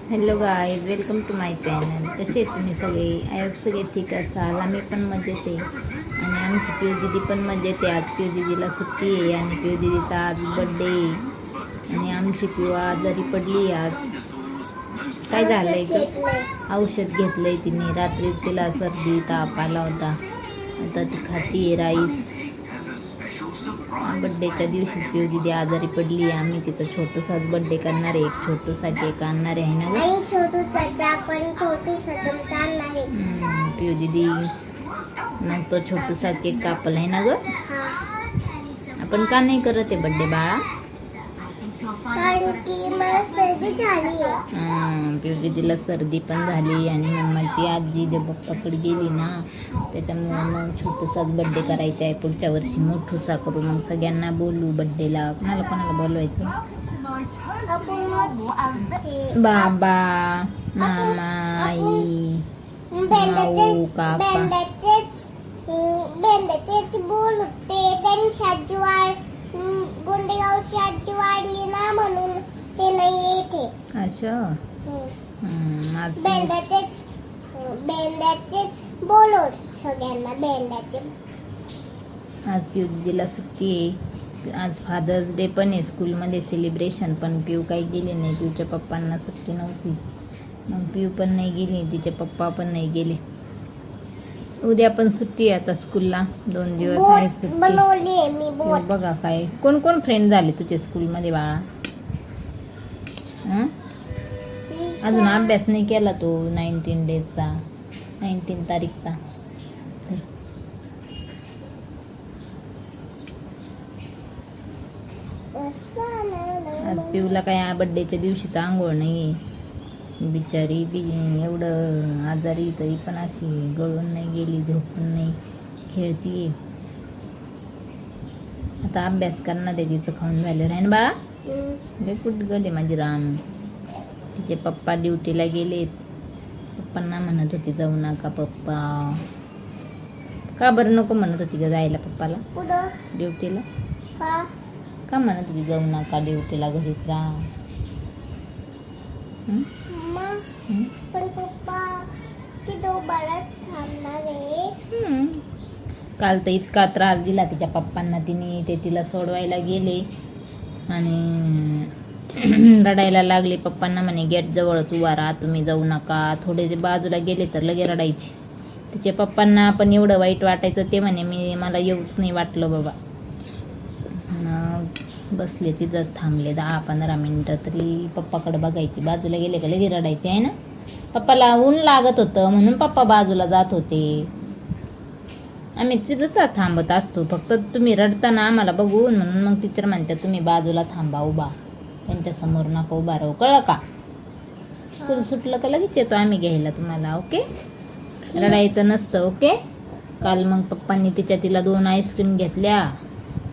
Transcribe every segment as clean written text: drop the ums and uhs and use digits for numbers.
Hello guys, welcome to my channel. कसे तुम्ही सगळे? आय सगळे ठीक असाल. आम्ही पण मजेत आहे आणि आमची पिऊ दिदी पण मजेत आहे. आज पिऊ दिदीला सुट्टी आहे आणि पिऊ दिदीचा आज बड्डे आहे आणि आमची पिऊ आजारी पडली. आज काय झालंय का? औषध घेतलंय तिने. रात्रीच तिला सर्दी ताप आला होता. आता ती खाती राईस. बड्डेच्या दिवशी पिऊ दिदी आजारी पडली आहे. आम्ही तिचा छोटूसाच बड्डे करणार आहे. एक छोटूसा केक आणणार आहे ना गं? पिऊ दिदी मग तो छोटूसा केक कापल आहे ना गं? आपण का नाही करत आहे बड्डे बाळा? पिऊ दिदीला सर्दी पण झाली आणि मम्माची आजी पप्पाकडे गेली ना, त्याच्यामुळे मग छोटूसाच बड्डे करायचा आहे. पुढच्या वर्षी मोठूसा करू. मग सगळ्यांना बोलू बड्डेला. कोणाला बोलवायचं? बाबा, मामा, आई, भाऊ, काका. गोंडेगावची आजी वाढली ना म्हणून ते नाही येते. अच्छा. आज बेंड्याचेच बोलव सगळ्यांना बेंड्याचे. आज पिऊ दिदीला सुट्टी आहे. आज फादर्स डे पण आहे स्कूलमध्ये सेलिब्रेशन, पण पिऊ काही गेली नाही. पिऊच्या पप्पांना सुट्टी नव्हती, मग पिऊ पण नाही गेली, तिचे पप्पा पण नाही गेले. उद्या पण सुट्टी आहे आता स्कूलला. 2 दिवस आहे सुट्टी. बघा काय कोण कोण फ्रेंड झाले तुझे स्कूलमध्ये बाळा? अजून अभ्यास नाही केला तो 19 डेजचा, 19 तारीखचा. आज पिऊला काय बड्डेच्या दिवशीचा आंघोळ नाही. बिचारी एवढं आजारी तरी पण अशी गळून नाही गेली, झोपून नाही, खेळतीये. आता अभ्यास करणार आहे. तिचं खाऊन झालं आहे ना बाळा? कुठं गेले माझी राम? तिचे पप्पा ड्युटीला गेलेत. पप्पांना म्हणत होती जाऊ नका पप्पा. का बरं नको म्हणत होती का जायला पप्पाला ड्युटीला? का म्हणत होती जाऊ नका ड्युटीला, घरीच राहा? पण पप्पा ती बराच थांबणार आहे. काल तर इतका त्रास दिला तिच्या पप्पांना. तिला सोडवायला गेले आणि रडायला लागले. पप्पांना म्हणे गेट जवळच उभा राहा, तुम्ही जाऊ नका. थोडे बाजूला गेले तर लगे रडायची. तिच्या पप्पांना आपण एवढं वाईट वाटायचं. ते म्हणे मला येऊच नाही वाटलं बाबा. बसले तिथंच थांबले 10-15 मिनटं. तरी पप्पाकडे बघायची. बाजूला गेले का लगे रडायचे आहे ना. पप्पाला ऊन लागत होतं म्हणून पप्पा बाजूला जात होते. आम्ही तिथंच थांबत असतो. फक्त तुम्ही रडताना आम्हाला बघून म्हणून मग टीचर म्हणतात तुम्ही बाजूला थांबा उभा, त्यांच्यासमोर नका उभा राहू, कळलं का? स्कूल सुटलं का लगेच येतो आम्ही घ्यायला तुम्हाला. ओके? रडायचं नसतं. ओके? काल मग पप्पांनी तिला 2 आईस्क्रीम घेतल्या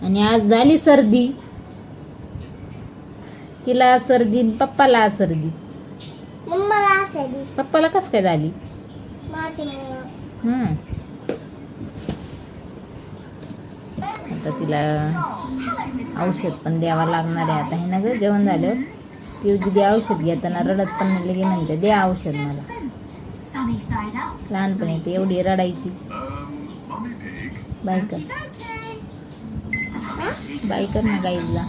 आणि आज झाली सर्दी. तिला सर्दी, पप्पाला सर्दी. पप्पाला कस काय झाली? आता तिला औषध पण द्यावं लागणार आहे आता, हे ना गं? जेवण झालं पिऊ दिदी औषध घेताना रडत पण नाही, लगे म्हणते दे औषध मला. लहानपणी ती एवढी रडायची. बाय कर ना गाईला.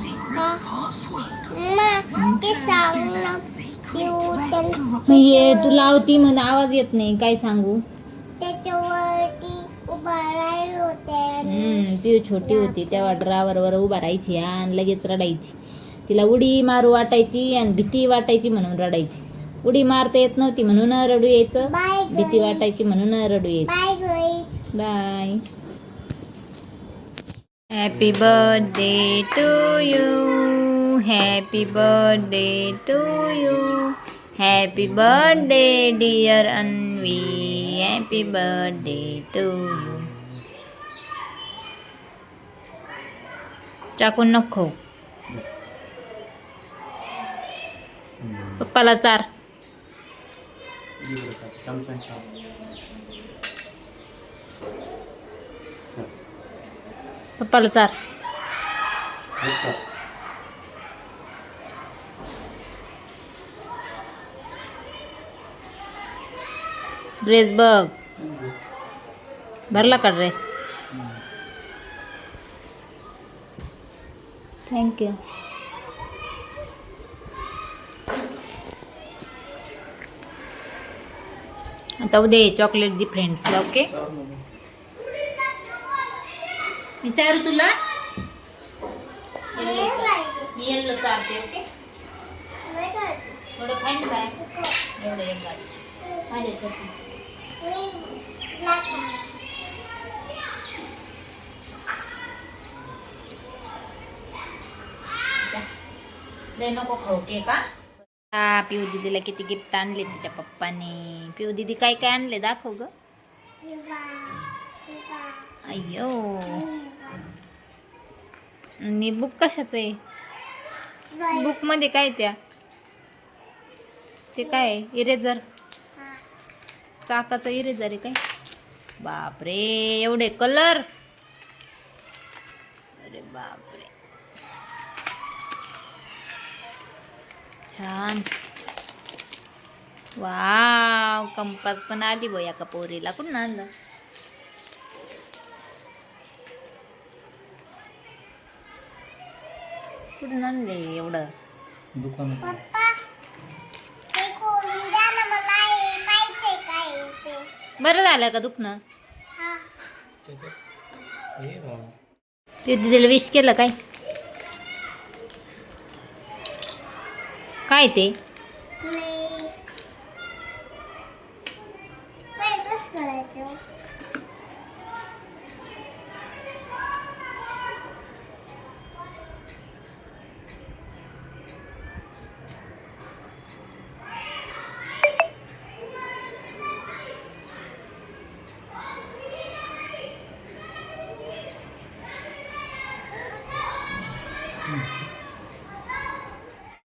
ये तू लावती मग आवाज येत नाही. काय सांगू? पिऊ छोटी होती तेव्हा ड्रायव्हरवर उभा राहायची आणि लगेच रडायची. तिला उडी मारू वाटायची आणि भीती वाटायची म्हणून रडायची. उडी मारता येत नव्हती म्हणून रडू यायचं, भीती वाटायची म्हणून रडू यायचं. Bye. Happy birthday to you, happy birthday to you, happy birthday dear Anvi, happy birthday to you. चाकून नको. पप्पाला चार. पप्पाला चार. ड्रेस बघ. भरला का ड्रेस? थँक्यू. आता उद्या चॉकलेट दे फ्रेंड्सला. ओके विचारू तुला. मी येल्लो चालते. ओके थोडं खाईन काय एवढं एक गाडी माझ्या. नको खाऊ का. पिऊ दीदीला किती गिफ्ट आणले तिच्या पप्पाने. पिऊ दीदी काय काय आणले दाखव ग. अय्यो आणि बुक कशाचं आहे? बुक मध्ये काय त्या ते काय इरेझर चाकाचं इरेझर आहे काय? बापरे एवढे कलर. अरे बापरे छान. वाव कंपास पण आली बया का पोरीला. कुठून आणलं? कुठून आणले एवढं? दुकानात. पप्पा ते खोलून द्या ना मला हे पाहिजे काय ते. बरं झालं का दुखणं? हा ते दीदीला विश केलं काय? काय ते? नाही पण कसं करायचं?